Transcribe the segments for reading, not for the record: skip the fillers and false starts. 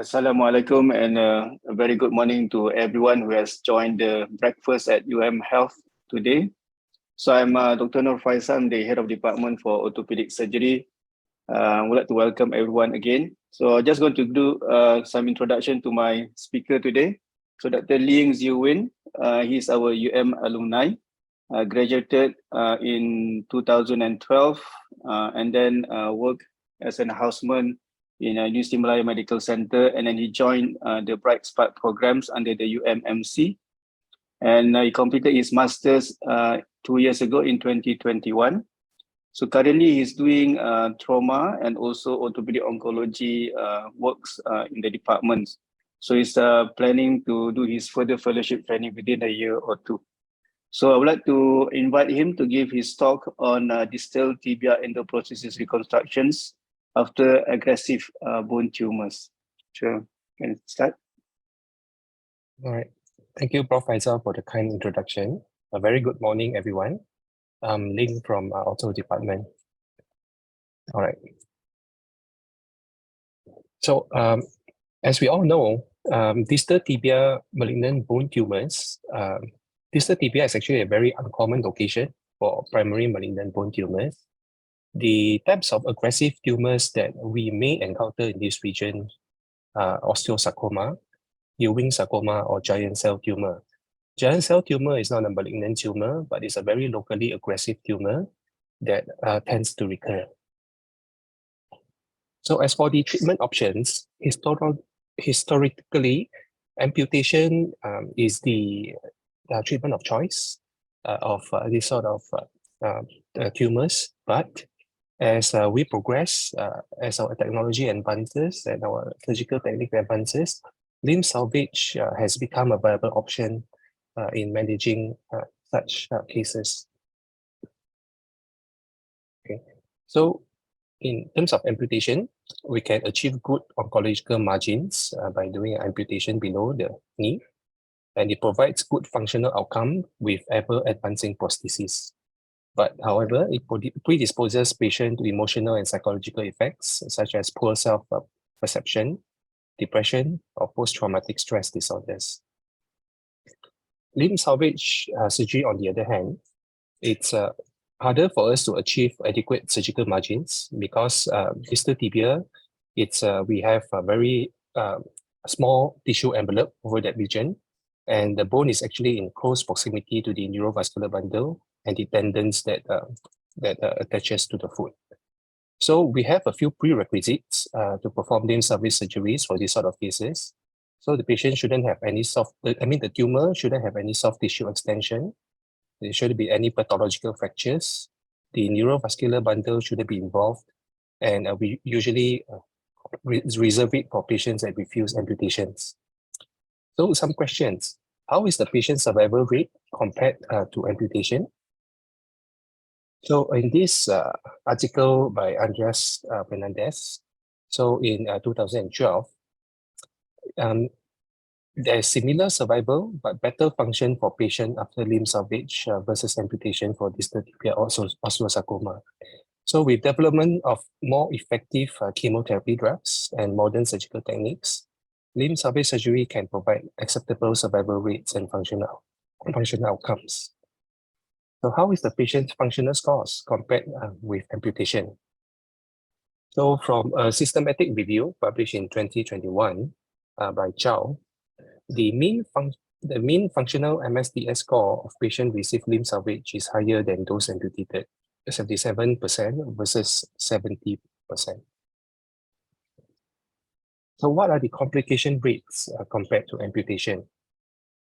Assalamualaikum and a very good morning to everyone who has joined the breakfast at UMHealth today. So I'm Dr. Nur Faissal, I'm the head of department for orthopedic surgery. I would like to welcome everyone again. So I'm just going to do some introduction to my speaker today. So Dr. Ling Xiu Wen, he's our alumni, graduated in 2012 and then worked as an houseman in New Stimuli Medical Center, and then he joined the Bright Spark programs under the UMMC, and he completed his master's 2 years ago in 2021. So currently he's doing trauma and also orthopedic oncology works in the departments. So he's planning to do his further fellowship training within a year or two. So I would like to invite him to give his talk on distal tibia endoprosthesis reconstructions after aggressive bone tumors. Sure, can you start? All right. Thank you, Prof. Faissal, for the kind introduction. A very good morning, everyone. I'm Ling from Ortho Department. All right. So, as we all know, distal tibia malignant bone tumors, distal tibia is actually a very uncommon location for primary malignant bone tumors. The types of aggressive tumors that we may encounter in this region are osteosarcoma, Ewing sarcoma, or giant cell tumor. Giant cell tumor is not a malignant tumor, but it's a very locally aggressive tumor that tends to recur. So as for the treatment options, historically, amputation is the treatment of choice of this sort of tumors. But as we progress, as our technology advances and our surgical technique advances, limb salvage has become a viable option in managing such cases. Okay, so in terms of amputation, we can achieve good oncological margins by doing amputation below the knee, and it provides good functional outcome with ever advancing prosthesis. But however, it predisposes patient to emotional and psychological effects such as poor self-perception, depression, or post-traumatic stress disorders. Limb salvage surgery, on the other hand, it's harder for us to achieve adequate surgical margins because distal tibia, we have a very small tissue envelope over that region, and the bone is actually in close proximity to the neurovascular bundle and the tendons that attaches to the foot. So we have a few prerequisites to perform limb salvage surgeries for this sort of cases. So the patient shouldn't have any the tumor shouldn't have any soft tissue extension. There shouldn't be any pathological fractures. The neurovascular bundle shouldn't be involved. And we usually reserve it for patients that refuse amputations. So some questions. How is the patient survival rate compared to amputation? So in this article by Andreas Fernandez, so in 2012, there's similar survival but better function for patient after limb salvage versus amputation for distal tibia osteosarcoma. So with development of more effective chemotherapy drugs and modern surgical techniques, limb salvage surgery can provide acceptable survival rates and functional outcomes. So how is the patient's functional scores compared with amputation? So from a systematic review published in 2021 by Chow, the mean functional MSDS score of patient received limb salvage is higher than those amputated, 77% versus 70%. So what are the complication rates compared to amputation?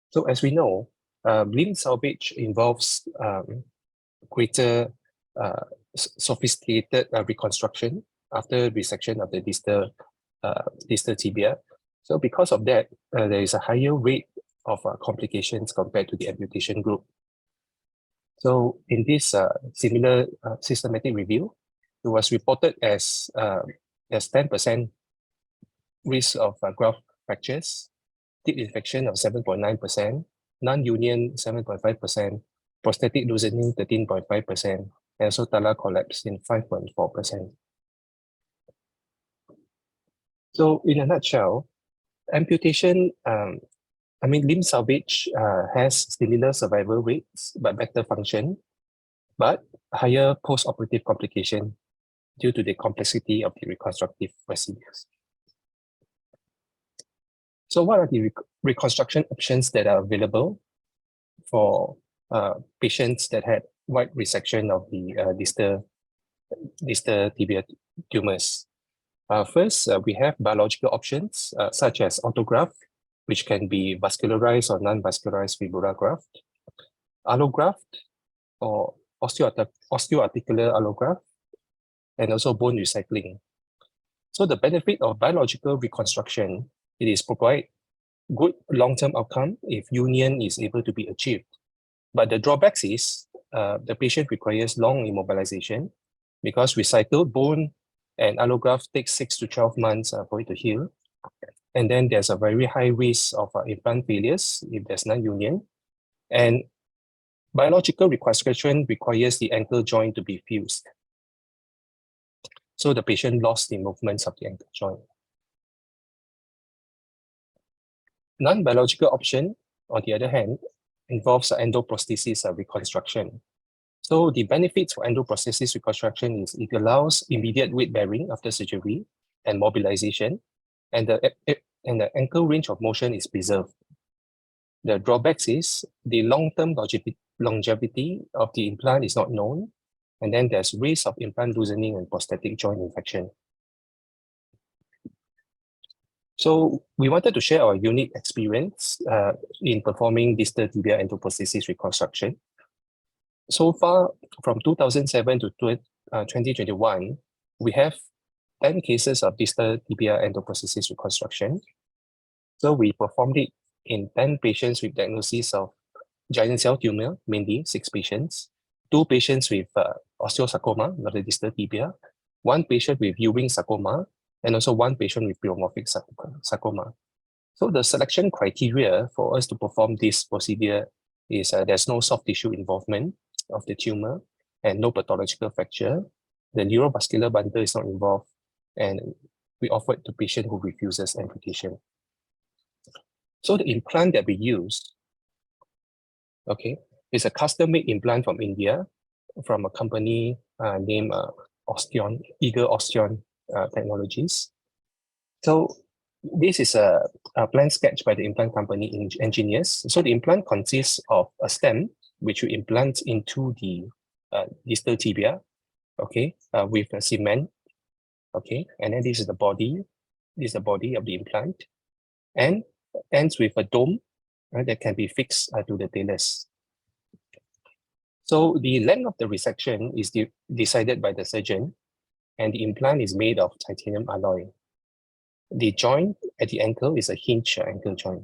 So as we know, limb salvage involves greater sophisticated reconstruction after resection of the distal tibia. So because of that, there is a higher rate of complications compared to the amputation group. So in this similar systematic review, it was reported as 10% risk of graft fractures, deep infection of 7.9%, non-union 7.5%, prosthetic loosening 13.5%, and also talar collapse in 5.4%. So in a nutshell, amputation, limb salvage has similar survival rates, but better function, but higher post-operative complication due to the complexity of the reconstructive procedures. So what are the reconstruction options that are available for patients that had wide resection of the distal tibia tumors? First, we have biological options such as autograft, which can be vascularized or non-vascularized fibula graft, allograft or osteoarticular allograft, and also bone recycling. So the benefit of biological reconstruction, it is provide good long-term outcome if union is able to be achieved. But the drawbacks is the patient requires long immobilization because recycled bone and allograft takes 6 to 12 months for it to heal. And then there's a very high risk of implant failures if there's non-union. And biological reconstruction requires the ankle joint to be fused. So the patient lost the movements of the ankle joint. Non-biological option, on the other hand, involves endoprosthesis reconstruction. So the benefits for endoprosthesis reconstruction is it allows immediate weight bearing after surgery and mobilization, and the ankle range of motion is preserved. The drawbacks is the long-term longevity of the implant is not known, and then there's risk of implant loosening and prosthetic joint infection. So we wanted to share our unique experience in performing distal tibia endoprosthesis reconstruction. So far, from 2007 to 2021, we have 10 cases of distal tibia endoprosthesis reconstruction. So we performed it in 10 patients with diagnosis of giant cell tumor, mainly 6 patients, 2 patients with osteosarcoma of the distal tibia, 1 patient with Ewing sarcoma, and also 1 patient with pleomorphic sarcoma. So the selection criteria for us to perform this procedure is there's no soft tissue involvement of the tumor and no pathological fracture. The neurovascular bundle is not involved, and we offer it to patient who refuses amputation. So the implant that we use, okay, is a custom-made implant from India, from a company named Ostion, Eagle Ostion Technologies. So this is a plan sketch by the implant company engineers. So the implant consists of a stem, which we implant into the distal tibia, okay, with a cement, okay, and then this is the body. This is the body of the implant, and ends with a dome that can be fixed to the talus. So the length of the resection is decided by the surgeon, and the implant is made of titanium alloy. The joint at the ankle is a hinge ankle joint.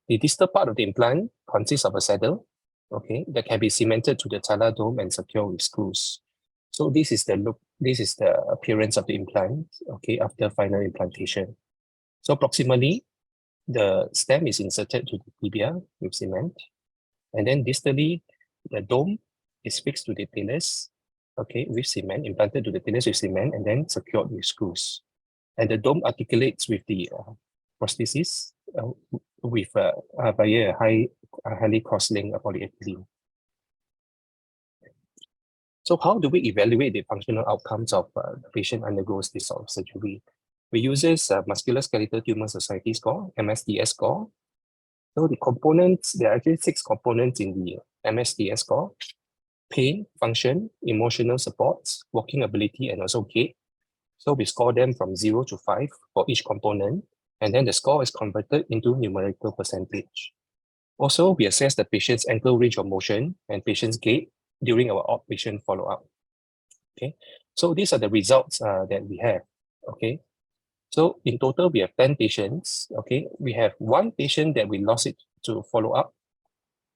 The distal part of the implant consists of a saddle, okay, that can be cemented to the talar dome and secured with screws. So this is the look, this is the appearance of the implant, okay, after final implantation. So proximally, the stem is inserted to the tibia with cement, and then distally, the dome is fixed to the talus, okay, with cement, implanted to the talus with cement, and then secured with screws. And the dome articulates with the prosthesis via a highly cross-linked polyethylene. So how do we evaluate the functional outcomes of the patient undergoes this sort of surgery? We use Musculoskeletal Tumor Society score, MSTS score. So the components, there are actually 6 components in the MSTS score: pain, function, emotional supports, walking ability, and also gait. So we score them from 0 to 5 for each component, and then the score is converted into numerical percentage. Also, we assess the patient's ankle range of motion and patient's gait during our outpatient follow-up. Okay, so these are the results that we have. Okay, so in total, we have 10 patients. Okay, we have 1 patient that we lost it to follow-up.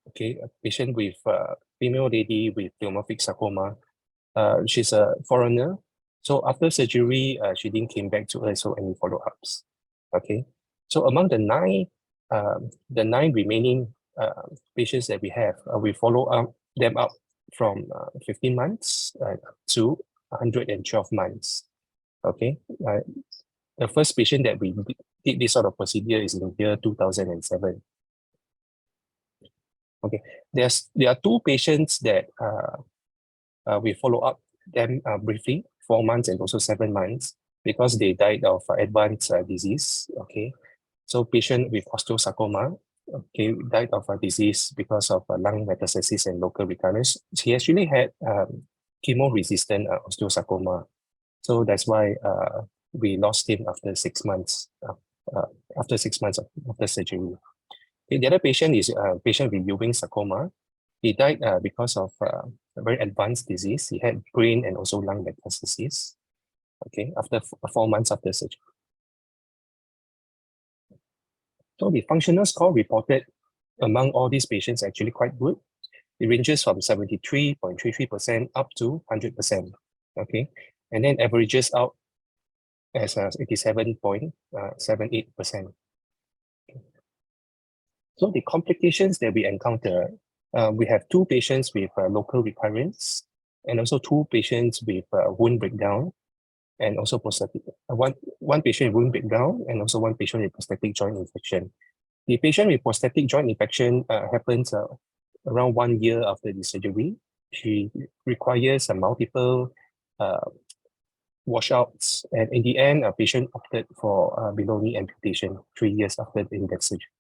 Okay, a patient with female lady with pleomorphic sarcoma. She's a foreigner. So after surgery, she didn't came back to us for any follow-ups. Okay, so among the 9 remaining patients that we have, we follow them up from 15 months to 112 months. Okay, the first patient that we did this sort of procedure is in year 2007. Okay, there are two patients that we follow up them briefly, 4 months and also 7 months, because they died of advanced disease. Okay, so patient with osteosarcoma, okay, died of a disease because of lung metastasis and local recurrence. He actually had chemo-resistant osteosarcoma, so that's why we lost him after 6 months. After 6 months after surgery. Okay, the other patient is a patient with Ewing sarcoma. He died because of a very advanced disease. He had brain and also lung metastasis. Okay, after 4 months after surgery. So the functional score reported among all these patients actually quite good. It ranges from 73.33% up to 100%. Okay, and then averages out as 87.78%. So the complications that we encounter, we have 2 patients with local recurrence, and also 2 patients with wound breakdown, and also one patient with wound breakdown, and also 1 patient with prosthetic joint infection. The patient with prosthetic joint infection happens around 1 year after the surgery. She requires multiple washouts, and in the end, a patient opted for below knee amputation 3 years after the index surgery.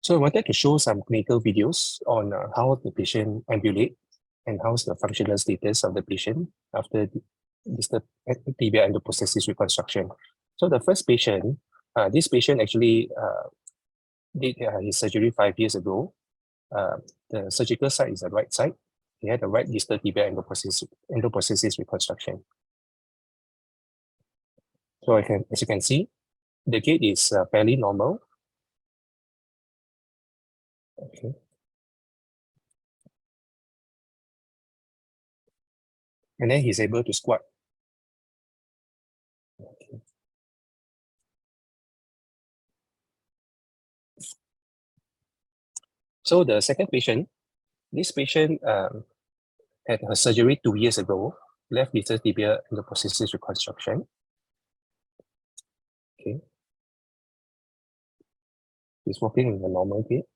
So I wanted to show some clinical videos on how the patient ambulate and how's the functional status of the patient after distal tibia endoprosthesis reconstruction. So the first patient, this patient actually did his surgery 5 years ago. The surgical site is the right side. He had a right distal tibia endoprosthesis reconstruction. So as you can see, the gait is fairly normal. Okay. And then he's able to squat. Okay. So the second patient, this patient had her surgery 2 years ago, left distal tibia endoprosthesis reconstruction. Okay. He's walking in a normal gait.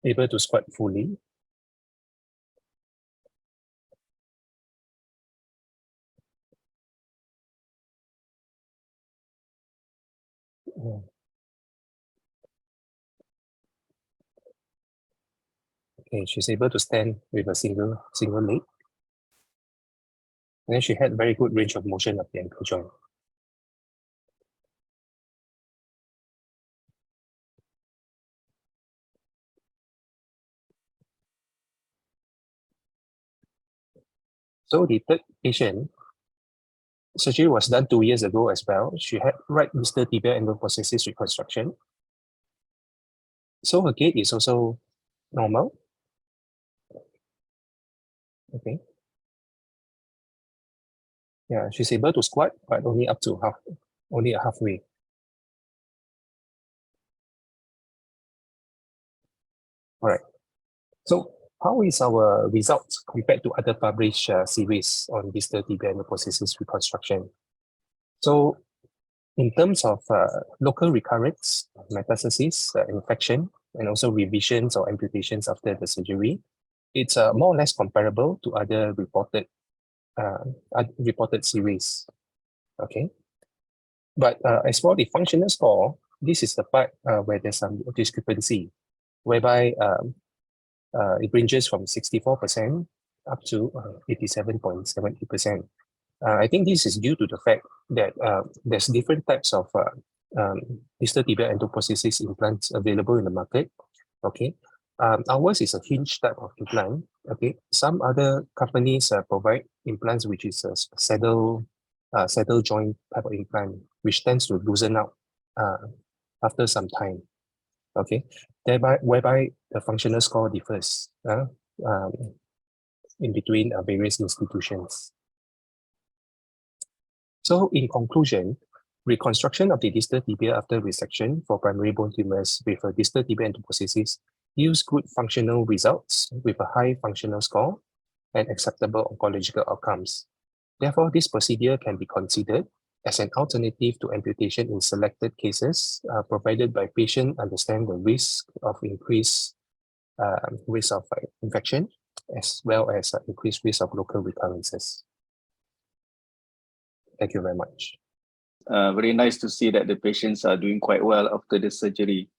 Able to squat fully. Okay, she's able to stand with a single leg. And then she had very good range of motion of the ankle joint. So the third patient, surgery was done 2 years ago as well. She had right distal tibia endoprosthesis reconstruction. So her gait is also normal. Okay. Yeah, she's able to squat, but only up to halfway. All right. So how is our results compared to other published series on distal tibia endoprosthesis reconstruction? So in terms of local recurrence, metastasis, infection, and also revisions or amputations after the surgery, it's more or less comparable to other reported series. Okay, but as for the functional score, this is the part where there's some discrepancy, whereby it ranges from 64% up to 87.78%. I think this is due to the fact that there's different types of distal tibia endoprosthesis implants available in the market. Okay, ours is a hinge type of implant. Okay, some other companies provide implants which is a saddle joint type of implant, which tends to loosen out after some time. Okay, whereby the functional score differs in between various institutions. So in conclusion, reconstruction of the distal tibia after resection for primary bone tumors with a distal tibia endoprosthesis yields good functional results with a high functional score and acceptable oncological outcomes. Therefore, this procedure can be considered as an alternative to amputation in selected cases, provided by patient understand the risk of increased risk of infection, as well as increased risk of local recurrences. Thank you very much. Very nice to see that the patients are doing quite well after the surgery.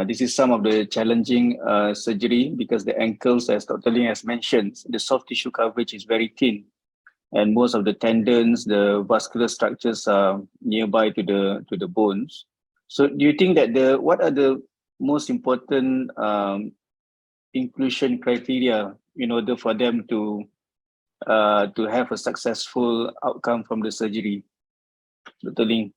This is some of the challenging surgery because the ankles, as Dr. Ling has mentioned, the soft tissue coverage is very thin, and most of the tendons, the vascular structures are nearby to the bones. So, do you think that what are the most important inclusion criteria in order for them to have a successful outcome from the surgery, Dr. Ling?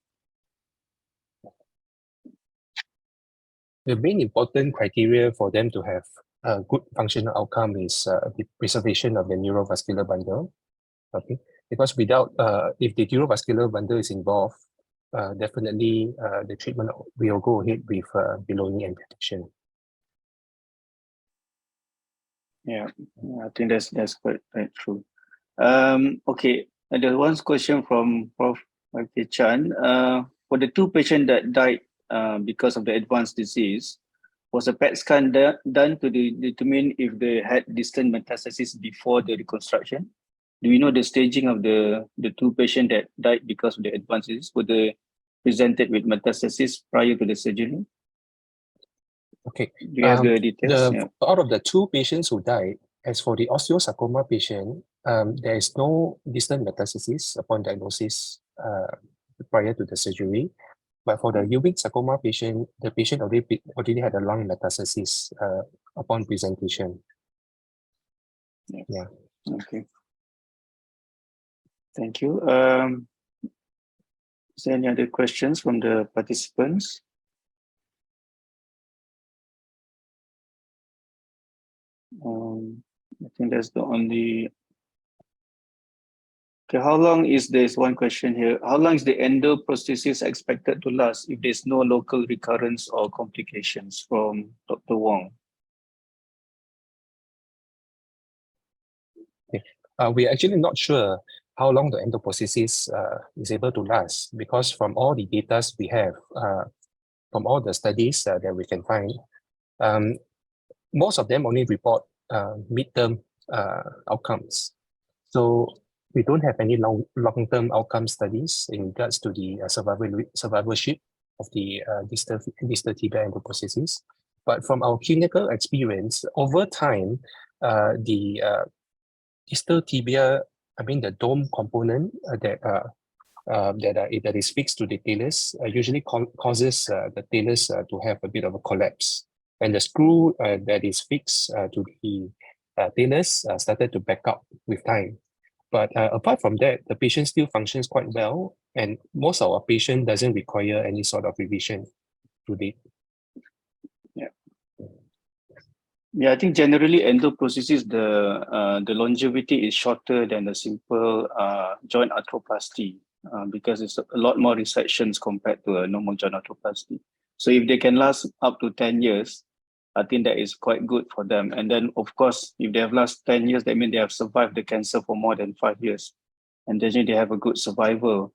The main important criteria for them to have a good functional outcome is the preservation of the neurovascular bundle. Okay, because without, if the neurovascular bundle is involved, definitely the treatment will go ahead with below-knee amputation. Yeah, I think that's quite true. Okay, and there's one question from Prof. Chan. For the two patients that died because of the advanced disease, was a PET scan done to determine if they had distant metastasis before the reconstruction? Do we know the staging of the two patients that died because of the advanced disease? Were they presented with metastasis prior to the surgery? Okay. Do you have the details? Out of the two patients who died, as for the osteosarcoma patient, there is no distant metastasis upon diagnosis prior to the surgery. But for the Ewing sarcoma patient, the patient already had a lung metastasis upon presentation. Yeah. Okay. Thank you. Is there any other questions from the participants? I think that's the only. Okay, how long is this? One question here. How long is the endoprosthesis expected to last if there's no local recurrence or complications, from Dr. Wong? Okay. We're actually not sure how long the endoprosthesis is able to last, because from all the data we have, from all the studies that we can find, most of them only report midterm outcomes. So we don't have any long-term outcome studies in regards to the survivorship of the distal tibia endoprosthesis. But from our clinical experience, over time, the distal tibia, the dome component that is fixed to the talus usually causes the talus to have a bit of a collapse. And the screw that is fixed to the talus started to back up with time. But apart from that, the patient still functions quite well, and most of our patient doesn't require any sort of revision to date. Yeah, I think generally endoprosthesis, the longevity is shorter than a simple joint arthroplasty because it's a lot more resections compared to a normal joint arthroplasty. So if they can last up to 10 years, I think that is quite good for them. And then, of course, if they have last 10 years, that means they have survived the cancer for more than 5 years. And then they have a good survival.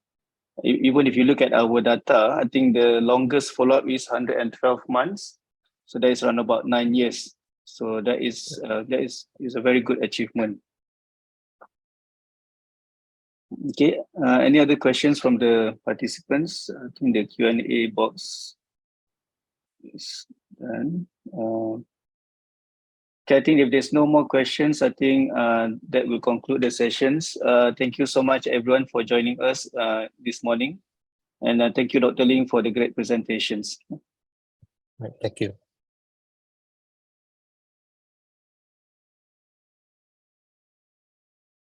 Even if you look at our data, I think the longest follow-up is 112 months. So that is around about 9 years. So that is a very good achievement. Okay, any other questions from the participants? I think the Q&A box is done. Okay, I think if there's no more questions, I think that will conclude the sessions. Thank you so much, everyone, for joining us this morning. And thank you, Dr. Ling, for the great presentations. Right, thank you.